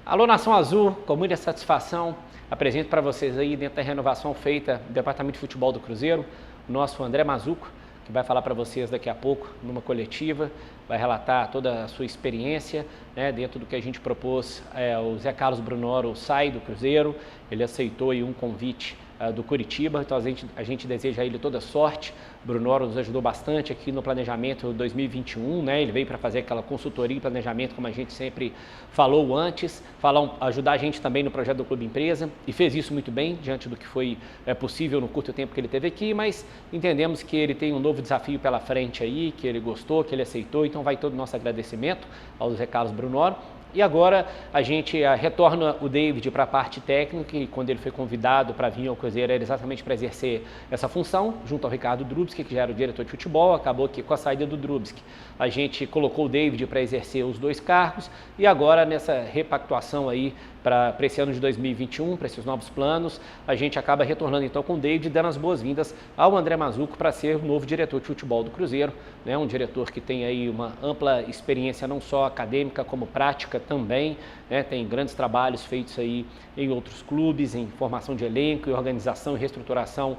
Alô, Nação Azul, com muita satisfação, apresento para vocês aí, dentro da renovação feita do Departamento de Futebol do Cruzeiro, o nosso André Mazzuco, que vai falar para vocês daqui a pouco, numa coletiva, vai relatar toda a sua experiência, né, dentro do que a gente propôs. O Zé Carlos Brunoro sai do Cruzeiro, ele aceitou aí um convite do Curitiba, então a gente deseja a ele toda sorte. Brunoro nos ajudou bastante aqui no planejamento 2021, né? Ele veio para fazer aquela consultoria e planejamento, como a gente sempre falou antes, ajudar a gente também no projeto do Clube Empresa, e fez isso muito bem, diante do que foi possível no curto tempo que ele teve aqui, mas entendemos que ele tem um novo desafio pela frente aí, que ele gostou, que ele aceitou, então vai todo o nosso agradecimento ao Zé Carlos Brunoro. E agora a gente retorna o David para a parte técnica, e quando ele foi convidado para vir ao Cruzeiro era exatamente para exercer essa função, junto ao Ricardo Drubski, que já era o diretor de futebol. Acabou que com a saída do Drubski a gente colocou o David para exercer os dois cargos, e agora nessa repactuação aí para esse ano de 2021, para esses novos planos, a gente acaba retornando então com o David, dando as boas-vindas ao André Mazzuco para ser o novo diretor de futebol do Cruzeiro, né? Um diretor que tem aí uma ampla experiência não só acadêmica como prática também, né? Tem grandes trabalhos feitos aí em outros clubes, em formação de elenco, em organização e reestruturação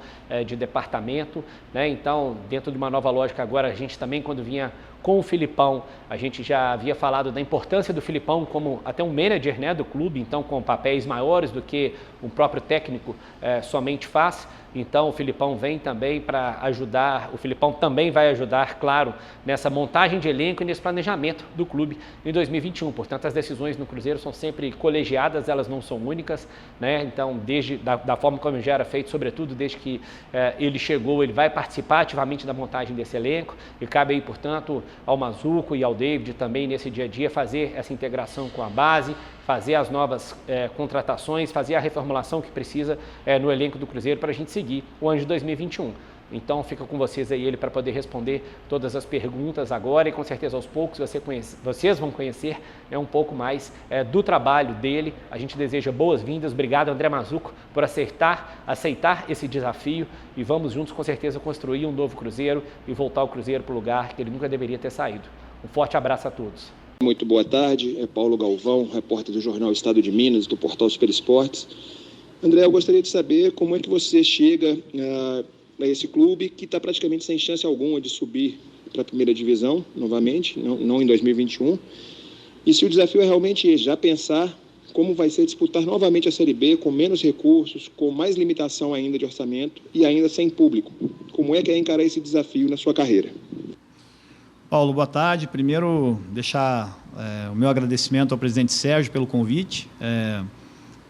de departamento, né? Então, dentro de uma nova lógica agora, a gente também, quando vinha com o Filipão, a gente já havia falado da importância do Filipão como até um manager, né, do clube, então com papéis maiores do que o próprio técnico somente faz. Então o Filipão vem também para ajudar, o Filipão também vai ajudar, claro, nessa montagem de elenco e nesse planejamento do clube em 2021. Portanto, as decisões no Cruzeiro são sempre colegiadas, elas não são únicas, né? Então, da forma como já era feito, sobretudo desde que ele chegou, ele vai participar ativamente da montagem desse elenco, e cabe aí, portanto, ao Mazzuco e ao David também nesse dia a dia fazer essa integração com a base, fazer as novas contratações, fazer a reformulação que precisa no elenco do Cruzeiro para a gente seguir o ano de 2021. Então fica com vocês aí ele para poder responder todas as perguntas agora, e com certeza aos poucos vocês vão conhecer um pouco mais do trabalho dele. A gente deseja boas-vindas. Obrigado, André Mazzuco, por aceitar esse desafio, e vamos juntos com certeza construir um novo Cruzeiro e voltar o Cruzeiro para o lugar que ele nunca deveria ter saído. Um forte abraço a todos. Muito boa tarde, é Paulo Galvão, repórter do jornal Estado de Minas, do portal Super Esportes. André, eu gostaria de saber como é que você chega a esse clube que está praticamente sem chance alguma de subir para a primeira divisão novamente, não em 2021, e se o desafio é realmente já pensar como vai ser disputar novamente a Série B com menos recursos, com mais limitação ainda de orçamento e ainda sem público. Como é que é encarar esse desafio na sua carreira? Paulo, boa tarde. Primeiro, deixar o meu agradecimento ao presidente Sérgio pelo convite.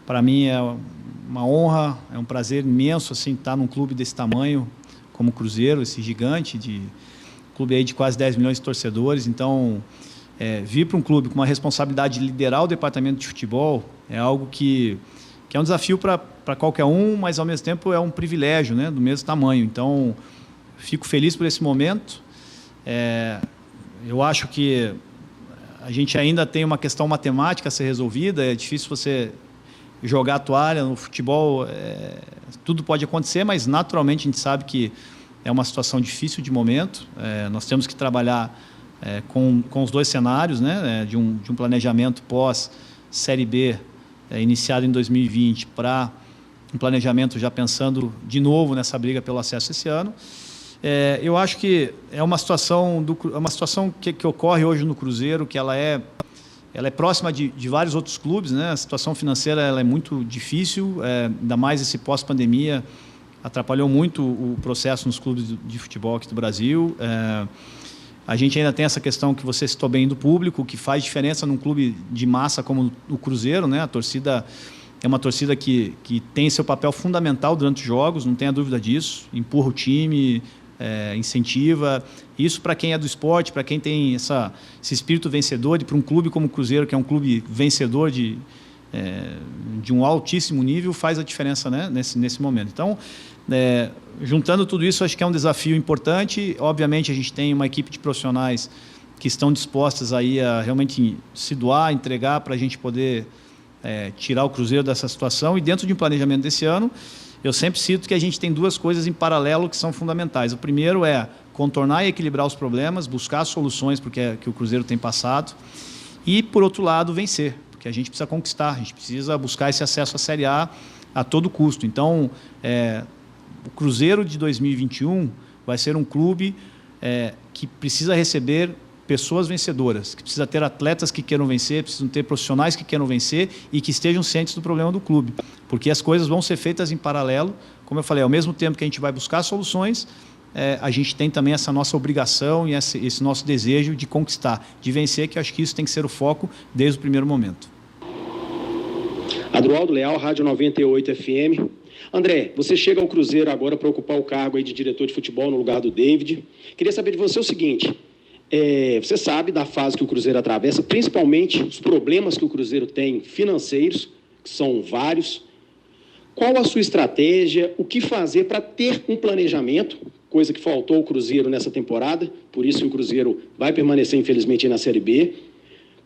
Para mim é uma honra, é um prazer imenso assim, estar num clube desse tamanho, como o Cruzeiro, esse gigante, clube aí de quase 10 milhões de torcedores. Então, vir para um clube com uma responsabilidade de liderar o departamento de futebol é algo que é um desafio para qualquer um, mas ao mesmo tempo é um privilégio, né, do mesmo tamanho. Então, fico feliz por esse momento. Eu acho que a gente ainda tem uma questão matemática a ser resolvida. É difícil você jogar a toalha no futebol, tudo pode acontecer, mas naturalmente a gente sabe que é uma situação difícil de momento. Nós temos que trabalhar com os dois cenários, né, de um planejamento pós-Série B iniciado em 2020 para um planejamento já pensando de novo nessa briga pelo acesso esse ano. Eu acho que é uma situação que ocorre hoje no Cruzeiro, que ela é próxima de vários outros clubes, né? A situação financeira ela é muito difícil, ainda mais esse pós-pandemia atrapalhou muito o processo nos clubes de futebol aqui do Brasil. A gente ainda tem essa questão que você citou bem do público, que faz diferença num clube de massa como o Cruzeiro, né? A torcida é uma torcida que tem seu papel fundamental durante os jogos, não tenha dúvida disso, empurra o time, incentiva. Isso para quem é do esporte, para quem tem esse espírito vencedor, e para um clube como o Cruzeiro, que é um clube vencedor de um altíssimo nível, faz a diferença, né, nesse momento. Então, juntando tudo isso, acho que é um desafio importante. Obviamente, a gente tem uma equipe de profissionais que estão dispostas aí a realmente se doar, entregar para a gente poder tirar o Cruzeiro dessa situação. E dentro de um planejamento desse ano, eu sempre cito que a gente tem duas coisas em paralelo que são fundamentais. O primeiro é contornar e equilibrar os problemas, buscar soluções porque que o Cruzeiro tem passado, e, por outro lado, vencer. que a gente precisa conquistar, a gente precisa buscar esse acesso à Série A todo custo. Então, o Cruzeiro de 2021 vai ser um clube que precisa receber pessoas vencedoras, que precisa ter atletas que queiram vencer, precisam ter profissionais que queiram vencer e que estejam cientes do problema do clube, porque as coisas vão ser feitas em paralelo. Como eu falei, ao mesmo tempo que a gente vai buscar soluções, a gente tem também essa nossa obrigação e esse nosso desejo de conquistar, de vencer, que eu acho que isso tem que ser o foco desde o primeiro momento. Adroaldo Leal, Rádio 98 FM. André, você chega ao Cruzeiro agora para ocupar o cargo aí de diretor de futebol no lugar do David. Queria saber de você o seguinte, você sabe da fase que o Cruzeiro atravessa, principalmente os problemas que o Cruzeiro tem financeiros, que são vários. Qual a sua estratégia, o que fazer para ter um planejamento, coisa que faltou ao Cruzeiro nessa temporada, por isso o Cruzeiro vai permanecer, infelizmente, na Série B.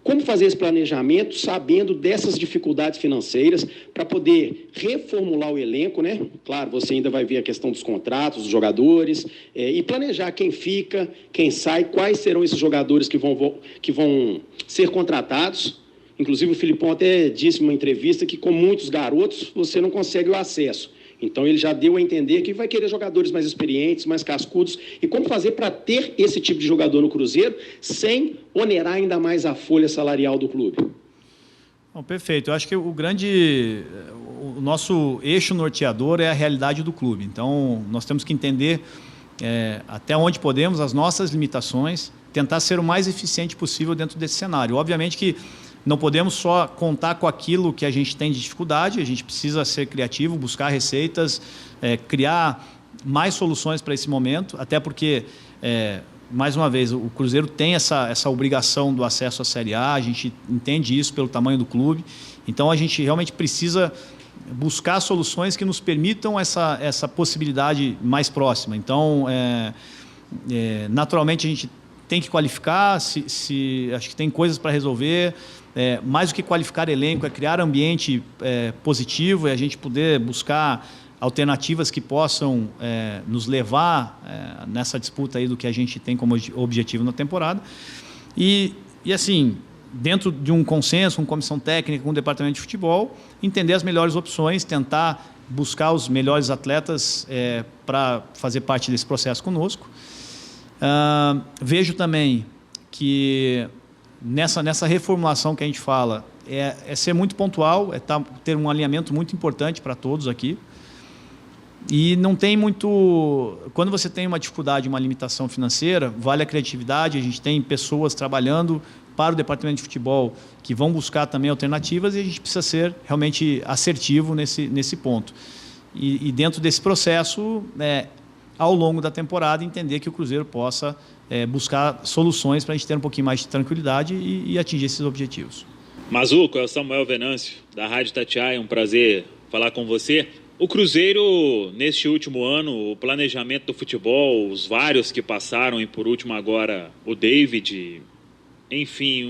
Como fazer esse planejamento sabendo dessas dificuldades financeiras para poder reformular o elenco, né? Claro, você ainda vai ver a questão dos contratos, dos jogadores, e planejar quem fica, quem sai, quais serão esses jogadores que vão ser contratados. Inclusive o Filipão até disse em uma entrevista que com muitos garotos você não consegue o acesso. Então ele já deu a entender que vai querer jogadores mais experientes, mais cascudos. E como fazer para ter esse tipo de jogador no Cruzeiro sem onerar ainda mais a folha salarial do clube? Bom, perfeito. Eu acho que o nosso eixo norteador é a realidade do clube. Então nós temos que entender até onde podemos, as nossas limitações, tentar ser o mais eficiente possível dentro desse cenário. Obviamente que não podemos só contar com aquilo que a gente tem de dificuldade, a gente precisa ser criativo, buscar receitas, criar mais soluções para esse momento, até porque, mais uma vez, o Cruzeiro tem essa obrigação do acesso à Série A, a gente entende isso pelo tamanho do clube, então a gente realmente precisa buscar soluções que nos permitam essa possibilidade mais próxima. Então, naturalmente, a gente tem que qualificar, acho que tem coisas para resolver. Mais do que qualificar elenco, é criar ambiente positivo, e a gente poder buscar alternativas que possam nos levar nessa disputa aí do que a gente tem como objetivo na temporada. E assim, dentro de um consenso, com comissão técnica, com o departamento de futebol, entender as melhores opções, tentar buscar os melhores atletas para fazer parte desse processo conosco. Vejo também que nessa reformulação que a gente fala, é ser muito pontual, ter um alinhamento muito importante para todos aqui. E não tem muito... Quando você tem uma dificuldade, uma limitação financeira, vale a criatividade, a gente tem pessoas trabalhando para o departamento de futebol que vão buscar também alternativas, e a gente precisa ser realmente assertivo nesse ponto. E dentro desse processo, ao longo da temporada, entender que o Cruzeiro possa buscar soluções para a gente ter um pouquinho mais de tranquilidade e atingir esses objetivos. Mazuco, é o Samuel Venâncio, da Rádio Itatiaia, é um prazer falar com você. O Cruzeiro, neste último ano, o planejamento do futebol, os vários que passaram, e por último agora o David, enfim,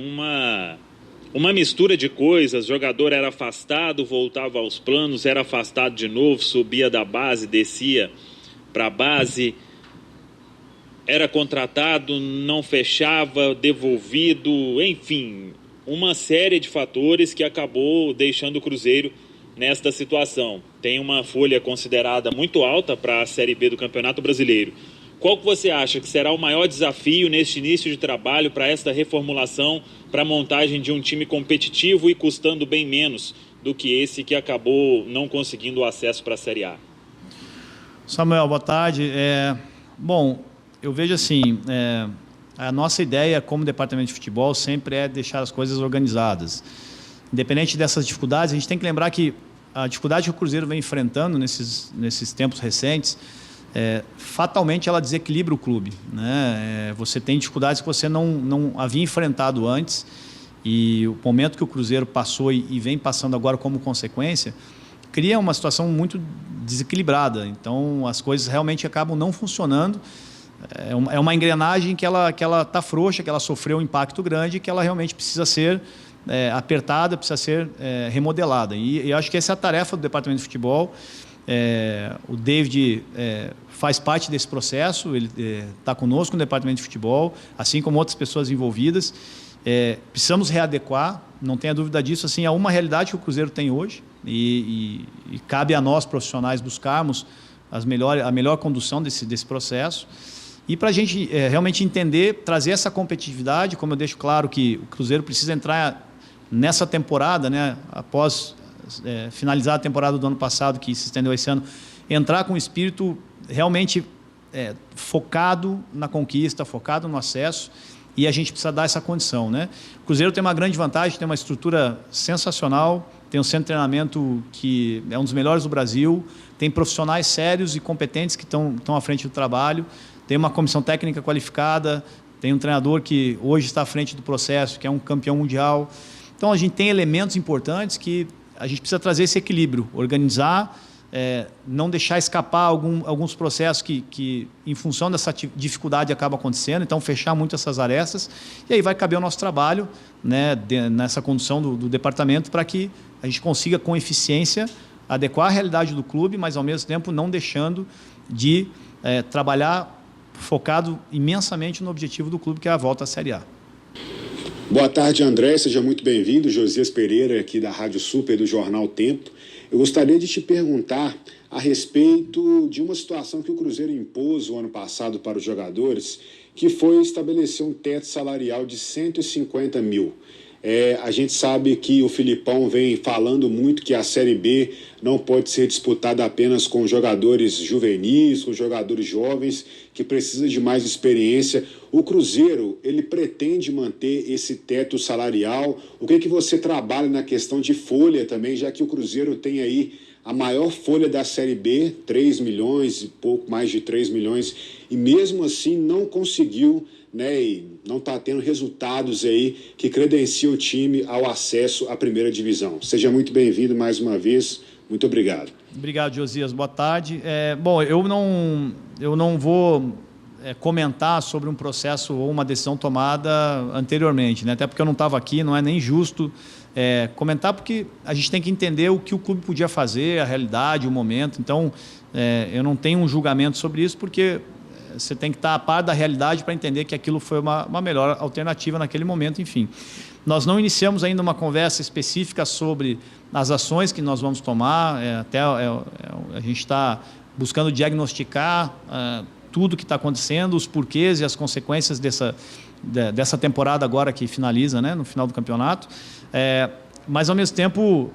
uma mistura de coisas. O jogador era afastado, voltava aos planos, era afastado de novo, subia da base, descia para a base, era contratado, não fechava, devolvido, enfim, uma série de fatores que acabou deixando o Cruzeiro nesta situação. Tem uma folha considerada muito alta para a Série B do Campeonato Brasileiro. Qual que você acha que será o maior desafio neste início de trabalho para esta reformulação, para a montagem de um time competitivo e custando bem menos do que esse que acabou não conseguindo o acesso para a Série A? Samuel, boa tarde. Bom, eu vejo assim, a nossa ideia como departamento de futebol sempre é deixar as coisas organizadas. Independente dessas dificuldades, a gente tem que lembrar que a dificuldade que o Cruzeiro vem enfrentando nesses tempos recentes, fatalmente ela desequilibra o clube, né? Você tem dificuldades que você não havia enfrentado antes, e o momento que o Cruzeiro passou e vem passando agora como consequência, cria uma situação muito desequilibrada. Então as coisas realmente acabam não funcionando. É uma engrenagem que ela está frouxa, que ela sofreu um impacto grande, que ela realmente precisa ser apertada, precisa ser remodelada. E eu acho que essa é a tarefa do departamento de futebol. O David faz parte desse processo, ele está conosco no departamento de futebol, assim como outras pessoas envolvidas, Precisamos readequar, não tenha dúvida disso. Assim, é uma realidade que o Cruzeiro tem hoje e cabe a nós, profissionais, buscarmos a melhor condução desse processo. E para a gente realmente entender, trazer essa competitividade, como eu deixo claro que o Cruzeiro precisa entrar nessa temporada, né, após finalizar a temporada do ano passado, que se estendeu esse ano, entrar com o espírito realmente focado na conquista, focado no acesso, e a gente precisa dar essa condição, né? O Cruzeiro tem uma grande vantagem, tem uma estrutura sensacional, tem um centro de treinamento que é um dos melhores do Brasil, tem profissionais sérios e competentes que estão à frente do trabalho, tem uma comissão técnica qualificada, tem um treinador que hoje está à frente do processo, que é um campeão mundial. Então, a gente tem elementos importantes que a gente precisa trazer esse equilíbrio, organizar, não deixar escapar alguns processos que, em função dessa dificuldade, acabam acontecendo, então fechar muito essas arestas, e aí vai caber o nosso trabalho, né, nessa condução do departamento, para que a gente consiga, com eficiência, adequar a realidade do clube, mas, ao mesmo tempo, não deixando de trabalhar focado imensamente no objetivo do clube, que é a volta à Série A. Boa tarde, André. Seja muito bem-vindo. Josias Pereira, aqui da Rádio Super, do Jornal Tempo. Eu gostaria de te perguntar a respeito de uma situação que o Cruzeiro impôs o ano passado para os jogadores, que foi estabelecer um teto salarial de 150 mil. A gente sabe que o Filipão vem falando muito que a Série B não pode ser disputada apenas com jogadores juvenis, com jogadores jovens, que precisa de mais experiência. O Cruzeiro, ele pretende manter esse teto salarial? O que você trabalha na questão de folha também, já que o Cruzeiro tem aí a maior folha da Série B, 3 milhões, pouco mais de 3 milhões, e mesmo assim não conseguiu, né, e não está tendo resultados aí que credenciam o time ao acesso à primeira divisão. Seja muito bem-vindo mais uma vez. Muito obrigado. Obrigado, Josias. Boa tarde. Bom, eu não vou comentar sobre um processo ou uma decisão tomada anteriormente, né? Até porque eu não estava aqui, não é nem justo comentar, porque a gente tem que entender o que o clube podia fazer, a realidade, o momento. Então, eu não tenho um julgamento sobre isso, porque você tem que estar a par da realidade para entender que aquilo foi uma melhor alternativa naquele momento, enfim. Nós não iniciamos ainda uma conversa específica sobre as ações que nós vamos tomar, a gente está buscando diagnosticar tudo o que está acontecendo, os porquês e as consequências dessa temporada agora que finaliza, né, no final do campeonato. Mas, ao mesmo tempo,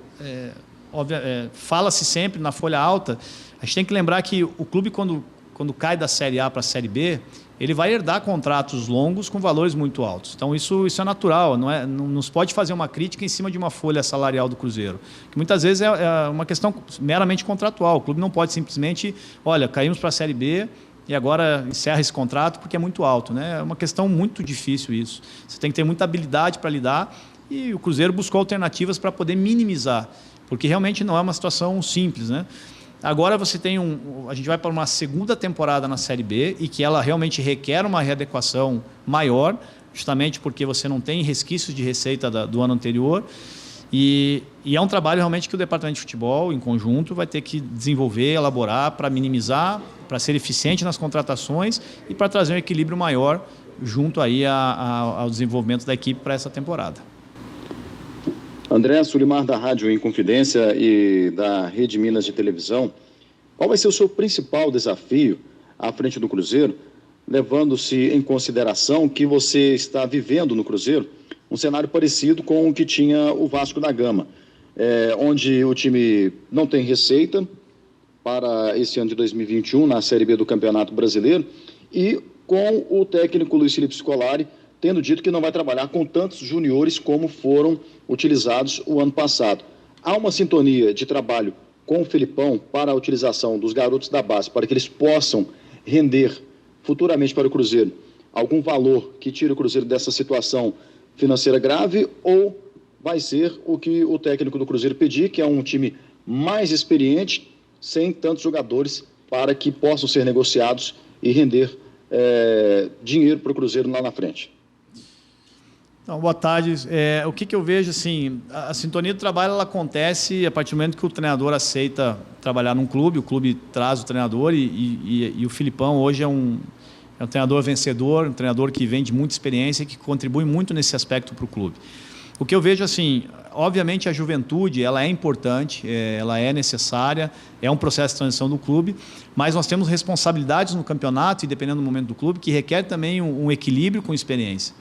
fala-se sempre na folha alta. A gente tem que lembrar que o clube, quando cai da Série A para a Série B, ele vai herdar contratos longos com valores muito altos. Então, isso é natural, não se pode fazer uma crítica em cima de uma folha salarial do Cruzeiro, que muitas vezes é uma questão meramente contratual. O clube não pode simplesmente, olha, caímos para a Série B e agora encerra esse contrato porque é muito alto, né? É uma questão muito difícil isso. Você tem que ter muita habilidade para lidar, e o Cruzeiro buscou alternativas para poder minimizar, porque realmente não é uma situação simples, né? Agora você tem a gente vai para uma segunda temporada na Série B, e que ela realmente requer uma readequação maior, justamente porque você não tem resquícios de receita do ano anterior, e é um trabalho realmente que o Departamento de Futebol, em conjunto, vai ter que desenvolver, elaborar para minimizar, para ser eficiente nas contratações e para trazer um equilíbrio maior junto aí ao desenvolvimento da equipe para essa temporada. André Sulimar, da Rádio Inconfidência e da Rede Minas de Televisão, qual vai ser o seu principal desafio à frente do Cruzeiro, levando-se em consideração que você está vivendo no Cruzeiro um cenário parecido com o que tinha o Vasco da Gama, onde o time não tem receita para esse ano de 2021 na Série B do Campeonato Brasileiro, e com o técnico Luiz Felipe Scolari tendo dito que não vai trabalhar com tantos juniores como foram utilizados o ano passado. Há uma sintonia de trabalho com o Filipão para a utilização dos garotos da base, para que eles possam render futuramente para o Cruzeiro algum valor que tire o Cruzeiro dessa situação financeira grave, ou vai ser o que o técnico do Cruzeiro pedir, que é um time mais experiente, sem tantos jogadores, para que possam ser negociados e render dinheiro para o Cruzeiro lá na frente? Então, boa tarde. O que eu vejo, assim, a sintonia do trabalho ela acontece a partir do momento que o treinador aceita trabalhar num clube, o clube traz o treinador, e o Filipão hoje é é um treinador vencedor, um treinador que vem de muita experiência e que contribui muito nesse aspecto para o clube. O que eu vejo assim, obviamente a juventude ela é importante, ela é necessária, é um processo de transição do clube, mas nós temos responsabilidades no campeonato e dependendo do momento do clube que requer também um equilíbrio com experiência.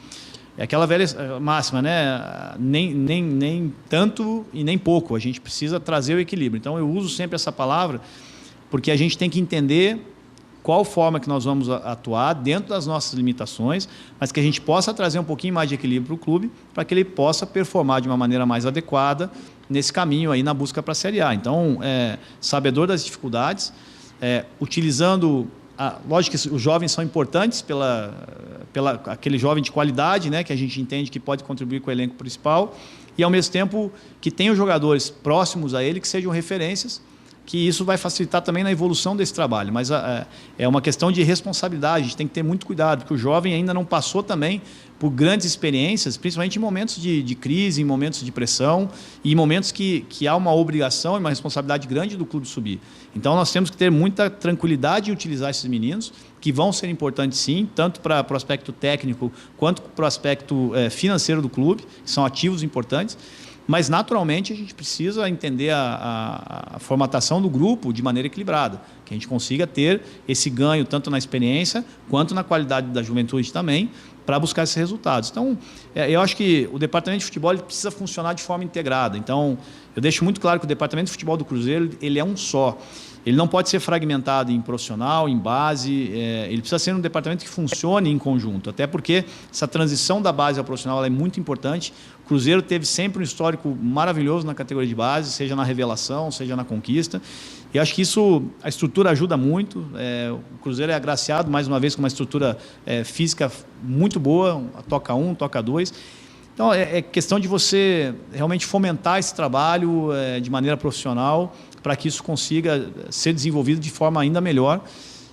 É aquela velha máxima, né? Nem tanto e nem pouco. A gente precisa trazer o equilíbrio. Então, eu uso sempre essa palavra porque a gente tem que entender qual forma que nós vamos atuar dentro das nossas limitações, mas que a gente possa trazer um pouquinho mais de equilíbrio para o clube para que ele possa performar de uma maneira mais adequada nesse caminho aí na busca para a Série A. Então, sabedor das dificuldades, utilizando... lógico que os jovens são importantes pela aquele jovem de qualidade, né, que a gente entende que pode contribuir com o elenco principal e, ao mesmo tempo, que tenham jogadores próximos a ele que sejam referências, que isso vai facilitar também na evolução desse trabalho. Mas é uma questão de responsabilidade, a gente tem que ter muito cuidado, porque o jovem ainda não passou também por grandes experiências, principalmente em momentos de crise, em momentos de pressão e em momentos que há uma obrigação e uma responsabilidade grande do clube subir. Então, nós temos que ter muita tranquilidade em utilizar esses meninos, que vão ser importantes sim, tanto para o aspecto técnico quanto para o aspecto financeiro do clube, que são ativos importantes, mas naturalmente a gente precisa entender a formatação do grupo de maneira equilibrada, que a gente consiga ter esse ganho tanto na experiência quanto na qualidade da juventude também, para buscar esses resultados. Então, eu acho que o departamento de futebol ele precisa funcionar de forma integrada. Então, eu deixo muito claro que o departamento de futebol do Cruzeiro ele é um só. Ele não pode ser fragmentado em profissional, em base, ele precisa ser um departamento que funcione em conjunto, até porque essa transição da base ao profissional ela é muito importante. O Cruzeiro teve sempre um histórico maravilhoso na categoria de base, seja na revelação, seja na conquista, e acho que isso, a estrutura ajuda muito. O Cruzeiro é agraciado, mais uma vez, com uma estrutura física muito boa, a Toca 1, Toca 2. Então, é questão de você realmente fomentar esse trabalho de maneira profissional, para que isso consiga ser desenvolvido de forma ainda melhor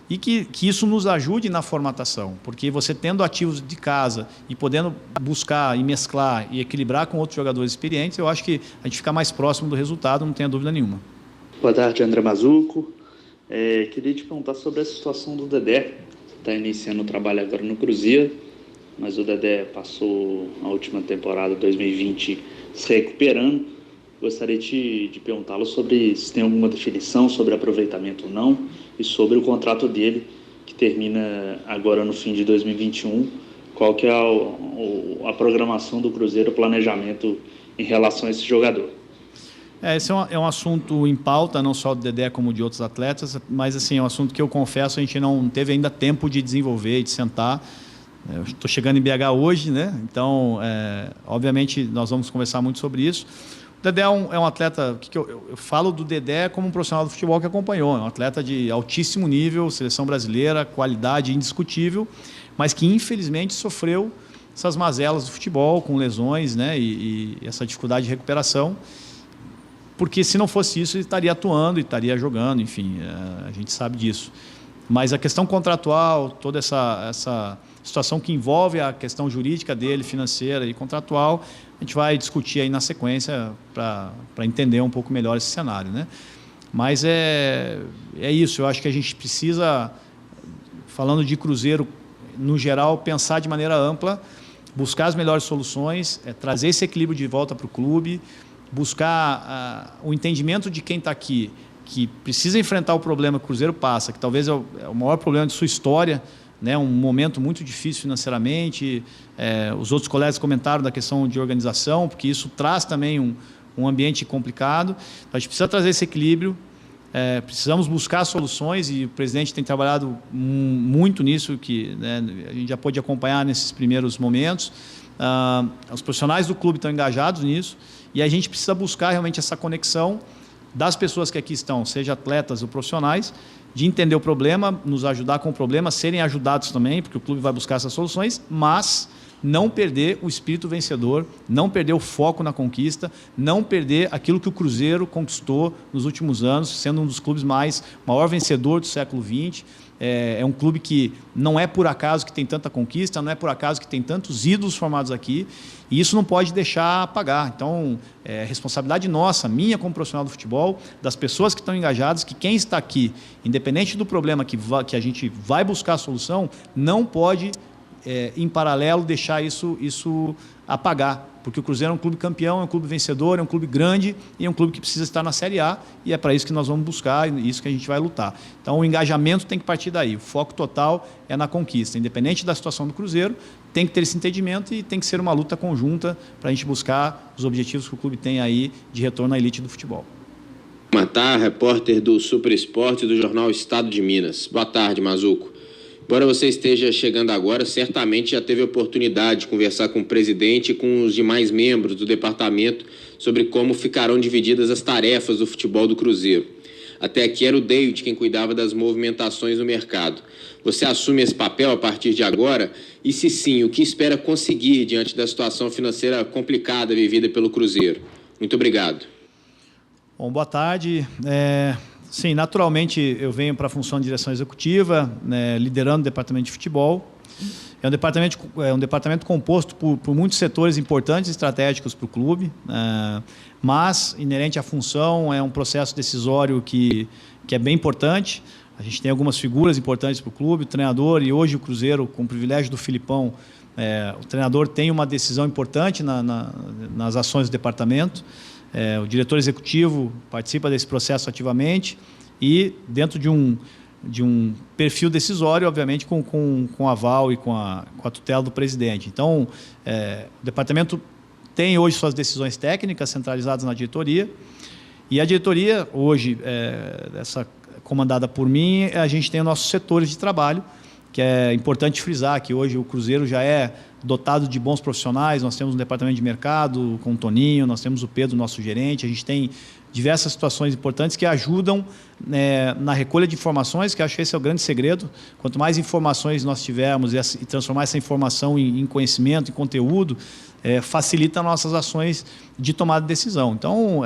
e que isso nos ajude na formatação, porque você tendo ativos de casa e podendo buscar e mesclar e equilibrar com outros jogadores experientes, eu acho que a gente fica mais próximo do resultado, não tenha dúvida nenhuma. Boa tarde, André Mazzucco. Queria te perguntar sobre a situação do Dedé. Está iniciando o trabalho agora no Cruzeiro, mas o Dedé passou a última temporada 2020 se recuperando. Gostaria de perguntá-lo sobre se tem alguma definição sobre aproveitamento ou não e sobre o contrato dele, que termina agora no fim de 2021. Qual que é a programação do Cruzeiro, o planejamento em relação a esse jogador? Esse é um assunto em pauta, não só do Dedé como de outros atletas, mas assim, é um assunto que eu confesso a gente não teve ainda tempo de desenvolver e de sentar. Eu estou chegando em BH hoje, né? Então, obviamente, nós vamos conversar muito sobre isso. O Dedé é um atleta, que eu falo do Dedé como um profissional do futebol que acompanhou, é um atleta de altíssimo nível, seleção brasileira, qualidade indiscutível, mas que infelizmente sofreu essas mazelas do futebol, com lesões, né, e essa dificuldade de recuperação, porque se não fosse isso ele estaria atuando e estaria jogando, enfim, a gente sabe disso. Mas a questão contratual, toda essa situação que envolve a questão jurídica dele, financeira e contratual, a gente vai discutir aí na sequência para entender um pouco melhor esse cenário, né? Mas é isso, eu acho que a gente precisa, falando de Cruzeiro no geral, pensar de maneira ampla, buscar as melhores soluções, trazer esse equilíbrio de volta para o clube, buscar o entendimento de quem está aqui, que precisa enfrentar o problema que o Cruzeiro passa, que talvez é o maior problema de sua história, né, um momento muito difícil financeiramente. Os outros colegas comentaram da questão de organização, porque isso traz também um ambiente complicado. Então, a gente precisa trazer esse equilíbrio, precisamos buscar soluções e o presidente tem trabalhado muito nisso, que, né, a gente já pôde acompanhar nesses primeiros momentos. Os profissionais do clube estão engajados nisso e a gente precisa buscar realmente essa conexão das pessoas que aqui estão, seja atletas ou profissionais, de entender o problema, nos ajudar com o problema, serem ajudados também, porque o clube vai buscar essas soluções, mas não perder o espírito vencedor, não perder o foco na conquista, não perder aquilo que o Cruzeiro conquistou nos últimos anos, sendo um dos clubes maior vencedor do século XX, É um clube que não é por acaso que tem tanta conquista, não é por acaso que tem tantos ídolos formados aqui, e isso não pode deixar apagar. Então, é responsabilidade nossa, minha como profissional do futebol, das pessoas que estão engajadas, que quem está aqui, independente do problema que a gente vai buscar a solução, não pode, em paralelo, deixar isso apagar. Porque o Cruzeiro é um clube campeão, é um clube vencedor, é um clube grande e é um clube que precisa estar na Série A, e é para isso que nós vamos buscar e isso que a gente vai lutar. Então o engajamento tem que partir daí, o foco total é na conquista. Independente da situação do Cruzeiro, tem que ter esse entendimento e tem que ser uma luta conjunta para a gente buscar os objetivos que o clube tem aí de retorno à elite do futebol. Matar, repórter do Super Esporte do jornal Estado de Minas. Boa tarde, Mazzuco. Embora você esteja chegando agora, certamente já teve a oportunidade de conversar com o presidente e com os demais membros do departamento sobre como ficarão divididas as tarefas do futebol do Cruzeiro. Até aqui era o David quem cuidava das movimentações no mercado. Você assume esse papel a partir de agora? E se sim, o que espera conseguir diante da situação financeira complicada vivida pelo Cruzeiro? Muito obrigado. Bom, boa tarde. Sim, naturalmente eu venho para a função de direção executiva, liderando o departamento de futebol. É um departamento composto por muitos setores importantes e estratégicos para o clube, mas, inerente à função, é um processo decisório que é bem importante. A gente tem algumas figuras importantes para o clube, o treinador, e hoje o Cruzeiro, com o privilégio do Filipão, o treinador tem uma decisão importante nas ações do departamento. O diretor executivo participa desse processo ativamente e dentro de um perfil decisório, obviamente, com aval e com a tutela do presidente. Então, o departamento tem hoje suas decisões técnicas centralizadas na diretoria, e a diretoria, hoje, comandada por mim, a gente tem os nossos setores de trabalho, que é importante frisar que hoje o Cruzeiro já é dotado de bons profissionais. Nós temos um departamento de mercado com o Toninho, nós temos o Pedro, nosso gerente, a gente tem diversas situações importantes que ajudam na recolha de informações, que acho que esse é o grande segredo. Quanto mais informações nós tivermos e transformar essa informação em conhecimento, em conteúdo, facilita nossas ações de tomada de decisão. Então,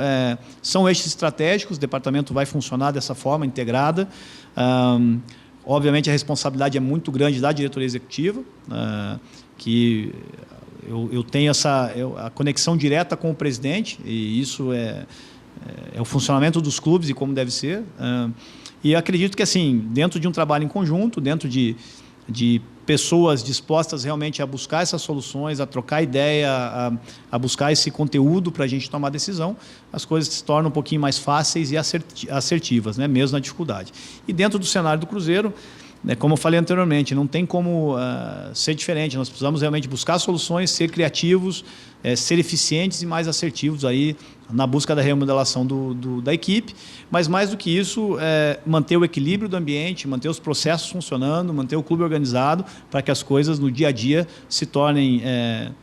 são eixos estratégicos, o departamento vai funcionar dessa forma, integrada. Obviamente, a responsabilidade é muito grande da diretoria executiva, que eu tenho a conexão direta com o presidente, e isso é o funcionamento dos clubes e como deve ser. E acredito que, assim, dentro de um trabalho em conjunto, dentro de pessoas dispostas realmente a buscar essas soluções, a trocar ideia, a buscar esse conteúdo para a gente tomar decisão, as coisas se tornam um pouquinho mais fáceis e assertivas, né? Mesmo na dificuldade. E dentro do cenário do Cruzeiro, como eu falei anteriormente, não tem como ser diferente. Nós precisamos realmente buscar soluções, ser criativos, ser eficientes e mais assertivos aí na busca da remodelação da equipe, mas mais do que isso, manter o equilíbrio do ambiente, manter os processos funcionando, manter o clube organizado para que as coisas no dia a dia se tornem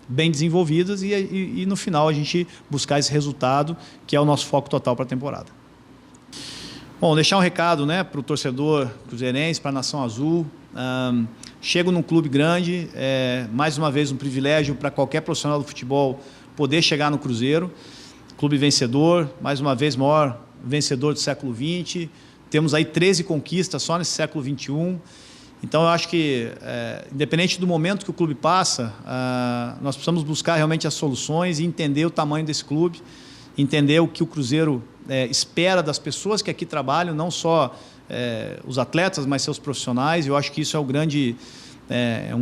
bem desenvolvidas e no final a gente buscar esse resultado que é o nosso foco total para a temporada. Bom, deixar um recado, para o torcedor cruzeirense, para a Nação Azul. Chego num clube grande, mais uma vez um privilégio para qualquer profissional do futebol poder chegar no Cruzeiro. Clube vencedor, mais uma vez maior vencedor do século XX. Temos aí 13 conquistas só nesse século XXI. Então, eu acho que, independente do momento que o clube passa, nós precisamos buscar realmente as soluções e entender o tamanho desse clube, entender o que o Cruzeiro espera das pessoas que aqui trabalham, não só os atletas, mas seus profissionais. Eu acho que isso é um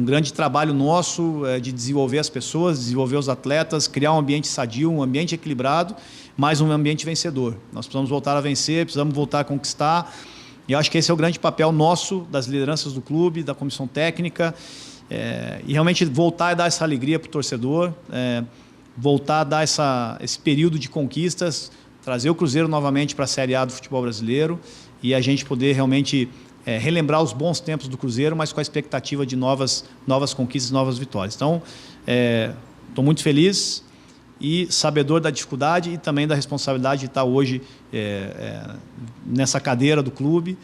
grande trabalho nosso de desenvolver as pessoas, desenvolver os atletas, criar um ambiente sadio, um ambiente equilibrado, mas um ambiente vencedor. Nós precisamos voltar a vencer, precisamos voltar a conquistar. E eu acho que esse é o grande papel nosso, das lideranças do clube, da comissão técnica, e realmente voltar a dar essa alegria para o torcedor, voltar a dar esse período de conquistas, trazer o Cruzeiro novamente para a Série A do futebol brasileiro e a gente poder realmente relembrar os bons tempos do Cruzeiro, mas com a expectativa de novas conquistas, novas vitórias. Então, estou muito feliz e sabedor da dificuldade e também da responsabilidade de estar hoje nessa cadeira do clube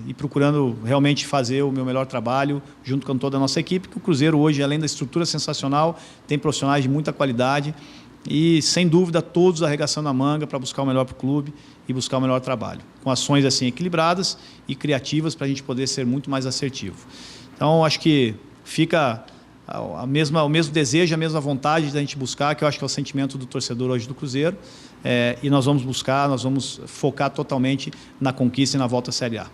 e procurando realmente fazer o meu melhor trabalho junto com toda a nossa equipe, que o Cruzeiro hoje, além da estrutura sensacional, tem profissionais de muita qualidade e, sem dúvida, todos arregaçando a manga para buscar o melhor para o clube e buscar o melhor trabalho, com ações assim equilibradas e criativas para a gente poder ser muito mais assertivo. Então, acho que fica o mesmo desejo, a mesma vontade da gente buscar, que eu acho que é o sentimento do torcedor hoje do Cruzeiro, e nós vamos focar totalmente na conquista e na volta à Série A.